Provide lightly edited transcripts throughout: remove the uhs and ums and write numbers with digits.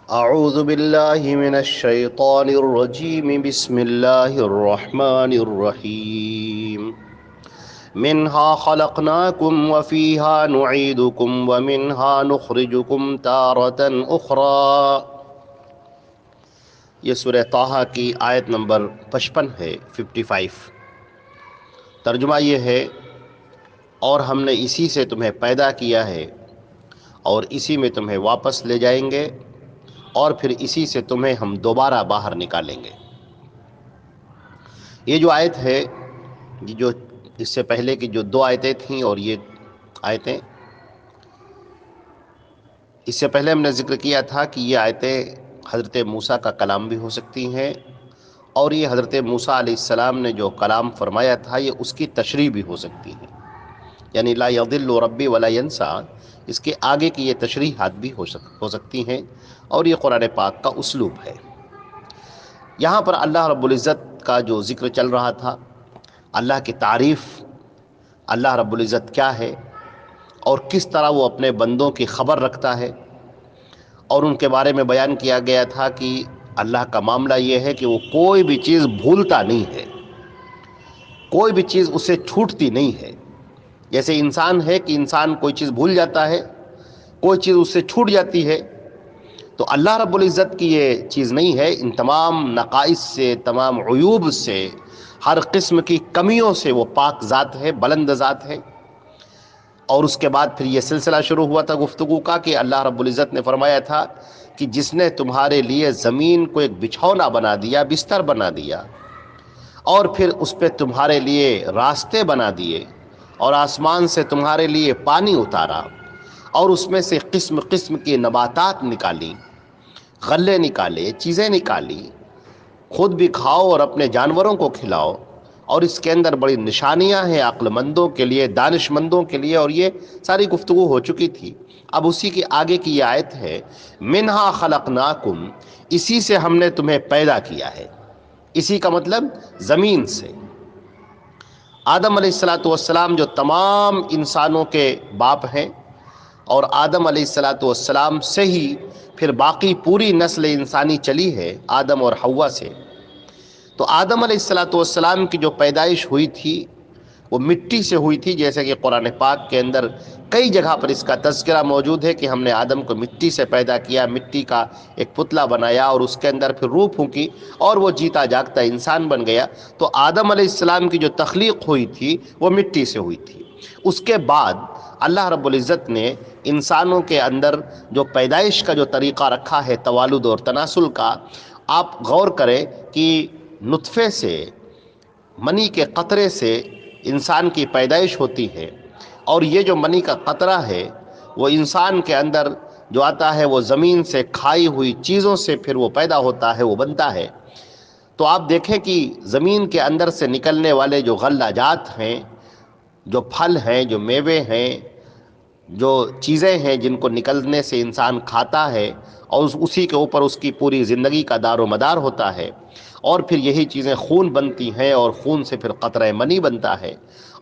اعوذ باللہ من الشیطان الرجیم بسم اللہ الرحمن الرحیم منہا خلقناکم وفیہا نعیدکم ومنہا نخرجکم تارة اخرى۔ یہ سورہ طٰہٰ کی آیت نمبر 55 ہے، 55۔ ترجمہ یہ ہے، اور ہم نے اسی سے تمہیں پیدا کیا ہے اور اسی میں تمہیں واپس لے جائیں گے اور پھر اسی سے تمہیں ہم دوبارہ باہر نکالیں گے۔ یہ جو آیت ہے، جو اس سے پہلے کی جو دو آیتیں تھیں اور یہ آیتیں، اس سے پہلے ہم نے ذکر کیا تھا کہ یہ آیتیں حضرت موسیٰ کا کلام بھی ہو سکتی ہیں، اور یہ حضرت موسیٰ علیہ السلام نے جو کلام فرمایا تھا یہ اس کی تشریح بھی ہو سکتی ہیں، یعنی لا یضل ربی ولا ینسیٰ، اس کے آگے کی یہ تشریحات بھی ہو سکتی ہیں، اور یہ قرآن پاک کا اسلوب ہے۔ یہاں پر اللہ رب العزت کا جو ذکر چل رہا تھا، اللہ کی تعریف، اللہ رب العزت کیا ہے اور کس طرح وہ اپنے بندوں کی خبر رکھتا ہے، اور ان کے بارے میں بیان کیا گیا تھا کہ اللہ کا معاملہ یہ ہے کہ وہ کوئی بھی چیز بھولتا نہیں ہے، کوئی بھی چیز اسے چھوٹتی نہیں ہے۔ جیسے انسان ہے کہ انسان کوئی چیز بھول جاتا ہے، کوئی چیز اس سے چھوٹ جاتی ہے، تو اللہ رب العزت کی یہ چیز نہیں ہے۔ ان تمام نقائص سے، تمام عیوب سے، ہر قسم کی کمیوں سے وہ پاک ذات ہے، بلند ذات ہے۔ اور اس کے بعد پھر یہ سلسلہ شروع ہوا تھا گفتگو کا کہ اللہ رب العزت نے فرمایا تھا کہ جس نے تمہارے لیے زمین کو ایک بچھونا بنا دیا، بستر بنا دیا، اور پھر اس پہ تمہارے لیے راستے بنا دیے، اور آسمان سے تمہارے لیے پانی اتارا، اور اس میں سے قسم قسم کی نباتات نکالی، غلے نکالے، چیزیں نکالی، خود بھی کھاؤ اور اپنے جانوروں کو کھلاؤ، اور اس کے اندر بڑی نشانیاں ہیں عقل مندوں کے لیے، دانش مندوں کے لیے، اور یہ ساری گفتگو ہو چکی تھی۔ اب اسی کی آگے کی یہ آیت ہے، منہا خلقناکم، اسی سے ہم نے تمہیں پیدا کیا ہے۔ اسی کا مطلب زمین سے۔ آدم علیہ السلام جو تمام انسانوں کے باپ ہیں، اور آدم علیہ السلام سے ہی پھر باقی پوری نسل انسانی چلی ہے، آدم اور حوا سے۔ تو آدم علیہ السلام کی جو پیدائش ہوئی تھی وہ مٹی سے ہوئی تھی، جیسے کہ قرآن پاک کے اندر کئی جگہ پر اس کا تذکرہ موجود ہے کہ ہم نے آدم کو مٹی سے پیدا کیا، مٹی کا ایک پتلا بنایا اور اس کے اندر پھر روح پھونکی اور وہ جیتا جاگتا انسان بن گیا۔ تو آدم علیہ السلام کی جو تخلیق ہوئی تھی وہ مٹی سے ہوئی تھی۔ اس کے بعد اللہ رب العزت نے انسانوں کے اندر جو پیدائش کا جو طریقہ رکھا ہے، توالد اور تناسل کا، آپ غور کریں کہ نطفے سے، منی کے قطرے سے انسان کی پیدائش ہوتی ہے، اور یہ جو منی کا قطرہ ہے وہ انسان کے اندر جو آتا ہے وہ زمین سے کھائی ہوئی چیزوں سے پھر وہ پیدا ہوتا ہے، وہ بنتا ہے۔ تو آپ دیکھیں کہ زمین کے اندر سے نکلنے والے جو غلہ جات ہیں، جو پھل ہیں، جو میوے ہیں، جو چیزیں ہیں جن کو نکلنے سے انسان کھاتا ہے، اور اسی کے اوپر اس کی پوری زندگی کا دار و مدار ہوتا ہے، اور پھر یہی چیزیں خون بنتی ہیں، اور خون سے پھر قطرہ منی بنتا ہے،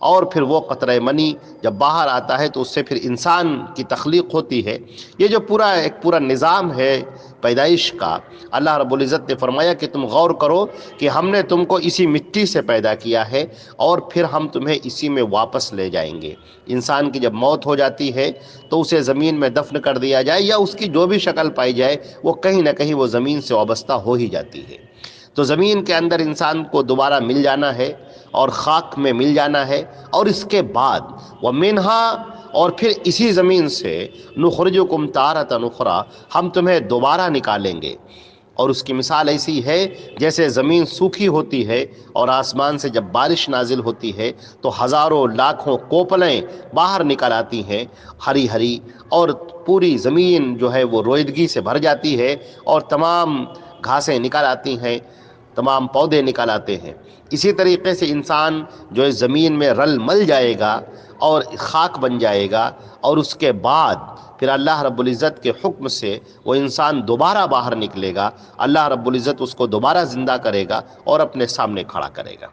اور پھر وہ قطرہ منی جب باہر آتا ہے تو اس سے پھر انسان کی تخلیق ہوتی ہے۔ یہ جو ایک پورا نظام ہے پیدائش کا، اللہ رب العزت نے فرمایا کہ تم غور کرو کہ ہم نے تم کو اسی مٹی سے پیدا کیا ہے، اور پھر ہم تمہیں اسی میں واپس لے جائیں گے۔ انسان کی جب موت ہو جاتی ہے تو اسے زمین میں دفن کر دیا جائے، یا اس کی جو بھی شکل پائی جائے وہ کہیں نہ کہیں وہ زمین سے وابستہ ہو ہی جاتی ہے۔ تو زمین کے اندر انسان کو دوبارہ مل جانا ہے، اور خاک میں مل جانا ہے، اور اس کے بعد وَمِنْهَا، اور پھر اسی زمین سے نُخْرِجُكُمْ تَارَةً أُخْرَىٰ، ہم تمہیں دوبارہ نکالیں گے۔ اور اس کی مثال ایسی ہے جیسے زمین سوکھی ہوتی ہے اور آسمان سے جب بارش نازل ہوتی ہے تو ہزاروں لاکھوں کوپلیں باہر نکل آتی ہیں، ہری ہری، اور پوری زمین جو ہے وہ رویدگی سے بھر جاتی ہے، اور تمام گھاسیں نکل آتی ہیں، تمام پودے نکل آتے ہیں۔ اسی طریقے سے انسان جو اس زمین میں رل مل جائے گا اور خاک بن جائے گا، اور اس کے بعد پھر اللہ رب العزت کے حکم سے وہ انسان دوبارہ باہر نکلے گا، اللہ رب العزت اس کو دوبارہ زندہ کرے گا اور اپنے سامنے کھڑا کرے گا۔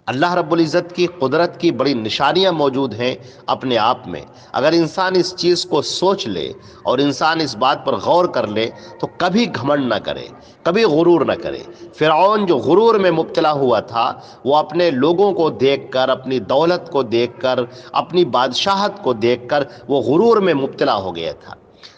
اللہ رب العزت کی قدرت کی بڑی نشانیاں موجود ہیں اپنے آپ میں۔ اگر انسان اس چیز کو سوچ لے اور انسان اس بات پر غور کر لے تو کبھی گھمنڈ نہ کرے، کبھی غرور نہ کرے۔ فرعون جو غرور میں مبتلا ہوا تھا، وہ اپنے لوگوں کو دیکھ کر، اپنی دولت کو دیکھ کر، اپنی بادشاہت کو دیکھ کر وہ غرور میں مبتلا ہو گیا تھا۔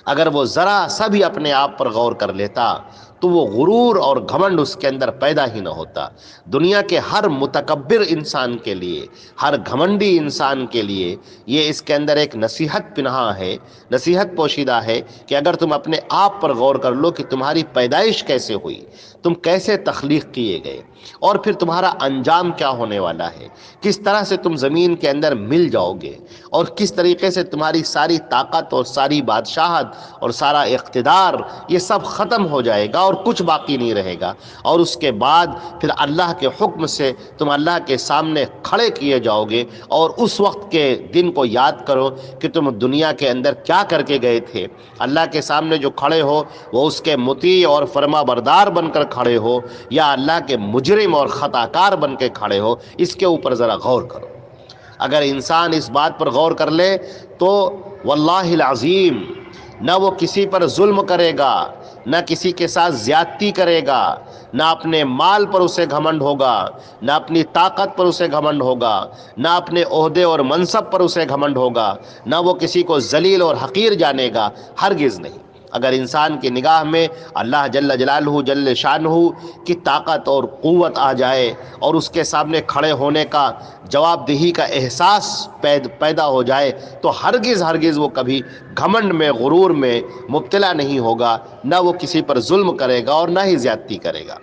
اگر وہ ذرا سا بھی اپنے آپ پر غور کر لیتا تو وہ غرور اور گھمنڈ اس کے اندر پیدا ہی نہ ہوتا۔ دنیا کے ہر متکبر انسان کے لیے، ہر گھمنڈی انسان کے لیے یہ اس کے اندر ایک نصیحت پنہاں ہے، نصیحت پوشیدہ ہے کہ اگر تم اپنے آپ پر غور کر لو کہ تمہاری پیدائش کیسے ہوئی، تم کیسے تخلیق کیے گئے، اور پھر تمہارا انجام کیا ہونے والا ہے، کس طرح سے تم زمین کے اندر مل جاؤ گے، اور کس طریقے سے تمہاری ساری طاقت اور ساری بادشاہت اور سارا اقتدار یہ سب ختم ہو جائے گا اور کچھ باقی نہیں رہے گا، اور اس کے بعد پھر اللہ کے حکم سے تم اللہ کے سامنے کھڑے کیے جاؤ گے، اور اس وقت کے دن کو یاد کرو کہ تم دنیا کے اندر کیا کر کے گئے تھے۔ اللہ کے سامنے جو کھڑے ہو وہ اس کے مطیع اور فرما بردار بن کر کھڑے ہو یا اللہ کے مجرم اور خطا کار بن کے کھڑے ہو، اس کے اوپر ذرا غور کرو۔ اگر انسان اس بات پر غور کر لے تو واللہ العظیم نہ وہ کسی پر ظلم کرے گا، نہ کسی کے ساتھ زیادتی کرے گا، نہ اپنے مال پر اسے گھمنڈ ہوگا، نہ اپنی طاقت پر اسے گھمنڈ ہوگا، نہ اپنے عہدے اور منصب پر اسے گھمنڈ ہوگا، نہ وہ کسی کو ذلیل اور حقیر جانے گا، ہرگز نہیں۔ اگر انسان کی نگاہ میں اللہ جل جلالہ جل شانہ کی طاقت اور قوت آ جائے اور اس کے سامنے کھڑے ہونے کا، جواب دہی کا احساس پیدا ہو جائے تو ہرگز وہ کبھی گھمنڈ میں، غرور میں مبتلا نہیں ہوگا، نہ وہ کسی پر ظلم کرے گا اور نہ ہی زیادتی کرے گا۔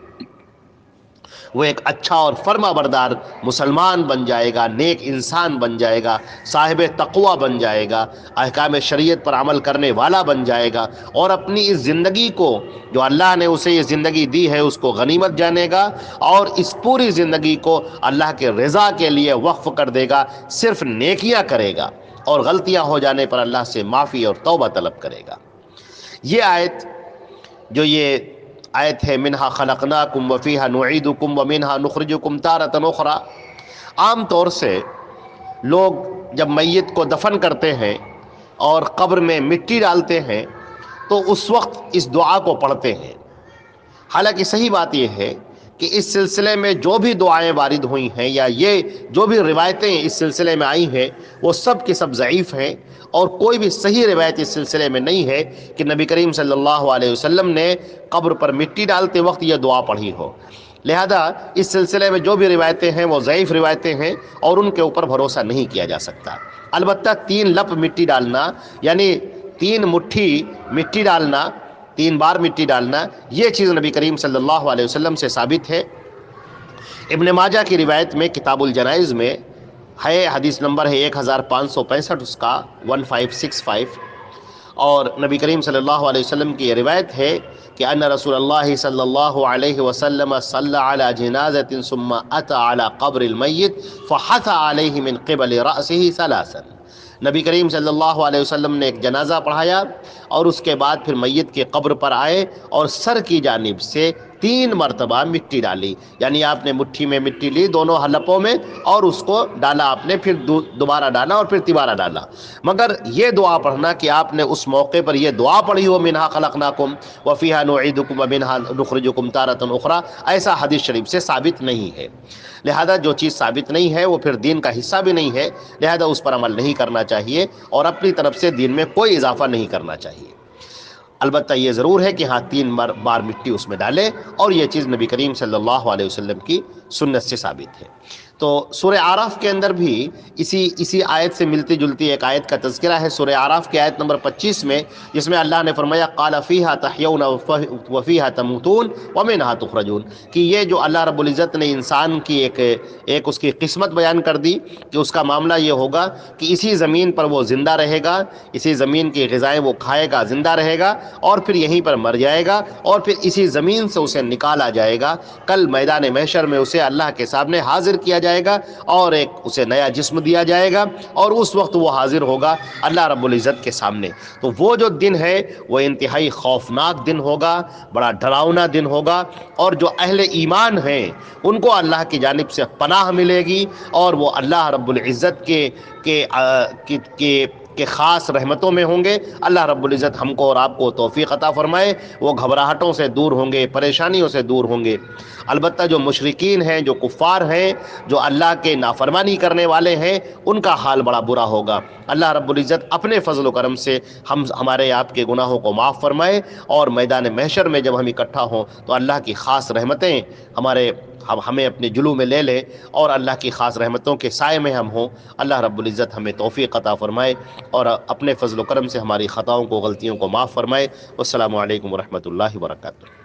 وہ ایک اچھا اور فرما بردار مسلمان بن جائے گا، نیک انسان بن جائے گا، صاحب تقوی بن جائے گا، احکام شریعت پر عمل کرنے والا بن جائے گا، اور اپنی اس زندگی کو جو اللہ نے اسے یہ زندگی دی ہے اس کو غنیمت جانے گا، اور اس پوری زندگی کو اللہ کے رضا کے لیے وقف کر دے گا، صرف نیکیاں کرے گا اور غلطیاں ہو جانے پر اللہ سے معافی اور توبہ طلب کرے گا۔ یہ آیت جو یہ آیت ہے منہا خلقناکم وفیہا نعیدکم ومنہا نخرجکم تارۃ اخری، عام طور سے لوگ جب میت کو دفن کرتے ہیں اور قبر میں مٹی ڈالتے ہیں تو اس وقت اس دعا کو پڑھتے ہیں۔ حالانکہ صحیح بات یہ ہے کہ اس سلسلے میں جو بھی دعائیں وارد ہوئی ہیں یا یہ جو بھی روایتیں اس سلسلے میں آئی ہیں وہ سب کی سب ضعیف ہیں، اور کوئی بھی صحیح روایت اس سلسلے میں نہیں ہے کہ نبی کریم صلی اللہ علیہ وسلم نے قبر پر مٹی ڈالتے وقت یہ دعا پڑھی ہو۔ لہذا اس سلسلے میں جو بھی روایتیں ہیں وہ ضعیف روایتیں ہیں اور ان کے اوپر بھروسہ نہیں کیا جا سکتا۔ البتہ 3 لپ مٹی ڈالنا، یعنی 3 مٹھی مٹی ڈالنا، 3 بار مٹی ڈالنا، یہ چیز نبی کریم صلی اللہ علیہ وسلم سے ثابت ہے۔ ابن ماجہ کی روایت میں کتاب الجنائز میں ہے، حدیث نمبر ہے 1565 اس کا 1565، اور نبی کریم صلی اللہ علیہ وسلم کی یہ روایت ہے کہ ان رسول اللہ صلی اللہ علیہ وسلم صلی علی جنازۃ ثم اتى علی قبر المیت فحث علیہ من قبل رأسہ ثلاثا۔ نبی کریم صلی اللہ علیہ وسلم نے ایک جنازہ پڑھایا اور اس کے بعد پھر میت کی قبر پر آئے اور سر کی جانب سے 3 مرتبہ مٹی ڈالی، یعنی آپ نے مٹھی میں مٹی لی دونوں حلقوں میں اور اس کو ڈالا، آپ نے پھر دوبارہ ڈالا اور پھر تیبارہ ڈالا۔ مگر یہ دعا پڑھنا کہ آپ نے اس موقع پر یہ دعا پڑھی ہو منہا خلقناکم وفیہا نعیدکم ومنہا نخرجکم تارۃ اخری، ایسا حدیث شریف سے ثابت نہیں ہے۔ لہذا جو چیز ثابت نہیں ہے وہ پھر دین کا حصہ بھی نہیں ہے، لہذا اس پر عمل نہیں کرنا چاہیے اور اپنی طرف سے دین میں کوئی اضافہ نہیں کرنا چاہیے۔ البتہ یہ ضرور ہے کہ ہاں 3 بار مٹی اس میں ڈالے، اور یہ چیز نبی کریم صلی اللہ علیہ وسلم کی سنت سے ثابت ہے۔ تو سورہ اعراف کے اندر بھی اسی آیت سے ملتی جلتی ایک آیت کا تذکرہ ہے، سورہ اعراف کی آیت نمبر 25 میں، جس میں اللہ نے فرمایا قال فیہا تحیون وفیہا تموتون ومنہا تخرجون، کہ یہ جو اللہ رب العزت نے انسان کی ایک اس کی قسمت بیان کر دی کہ اس کا معاملہ یہ ہوگا کہ اسی زمین پر وہ زندہ رہے گا، اسی زمین کی غذائیں وہ کھائے گا، زندہ رہے گا، اور پھر یہیں پر مر جائے گا، اور پھر اسی زمین سے اسے نکالا جائے گا، کل میدان محشر میں اسے اسے اللہ کے سامنے حاضر کیا جائے گا اور ایک اسے نیا جسم دیا جائے گا اور اس وقت وہ حاضر ہوگا اللہ رب العزت کے سامنے. تو وہ جو دن ہے وہ انتہائی خوفناک دن ہوگا، بڑا ڈراؤنا دن ہوگا، اور جو اہل ایمان ہیں ان کو اللہ کی جانب سے پناہ ملے گی اور وہ اللہ رب العزت کے خاص رحمتوں میں ہوں گے. اللہ رب العزت ہم کو اور آپ کو توفیق عطا فرمائے. وہ گھبراہٹوں سے دور ہوں گے، پریشانیوں سے دور ہوں گے. البتہ جو مشرکین ہیں، جو کفار ہیں، جو اللہ کے نافرمانی کرنے والے ہیں، ان کا حال بڑا برا ہوگا. اللہ رب العزت اپنے فضل و کرم سے ہمارے آپ کے گناہوں کو معاف فرمائے، اور میدان محشر میں جب ہم اکٹھا ہوں تو اللہ کی خاص رحمتیں ہمیں اپنے جلو میں لے لے اور اللہ کی خاص رحمتوں کے سائے میں ہم ہوں. اللہ رب العزت ہمیں توفیق عطا فرمائے اور اپنے فضل و کرم سے ہماری خطاؤں کو، غلطیوں کو معاف فرمائے. والسلام علیکم ورحمۃ اللہ وبرکاتہ.